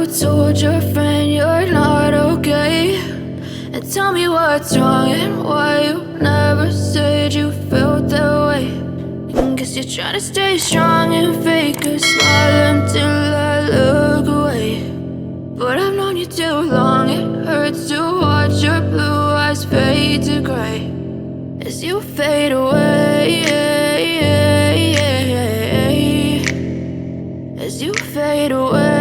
told your friend you're not okay. And tell me what's wrong and why you never said you felt that way. Guess you're trying to stay strong and fake a smile until I look away. But I've known you too long, it hurts to watch your blue eyes fade to gray as you fade away, as you fade away.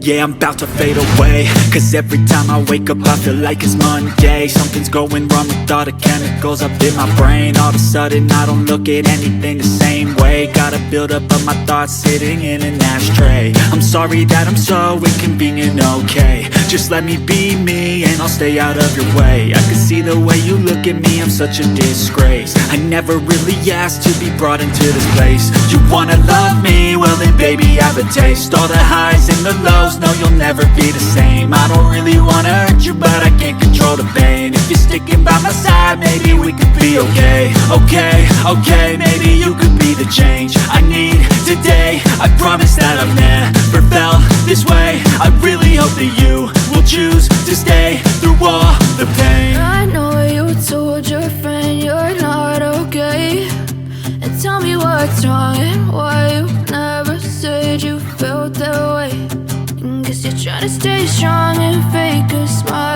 Yeah, I'm about to fade away, cause every time I wake up I feel like it's Monday. Something's going wrong with all the chemicals up in my brain. All of a sudden I don't look at anything the same way. Got a buildup of my thoughts sitting in an ashtray. I'm sorry that I'm so inconvenient, okay. Just let me be me and I'll stay out of your way. I can see the way you look at me, I'm such a disgrace. I never really asked to be brought into this place. You wanna love me? Well then baby I have a taste. All the highs and the lows, no you'll never be the same. I don't really wanna hurt you but I can't control the pain. If you're sticking by my side maybe we could be okay. Okay, maybe you could be the change I need today. I promise that I've never felt this way. I really hope that you will choose to stay through all the pain. I know you told your friend you're not okay. And tell me what's wrong and why you never said you felt that way. Guess you're trying to stay strong and fake a smile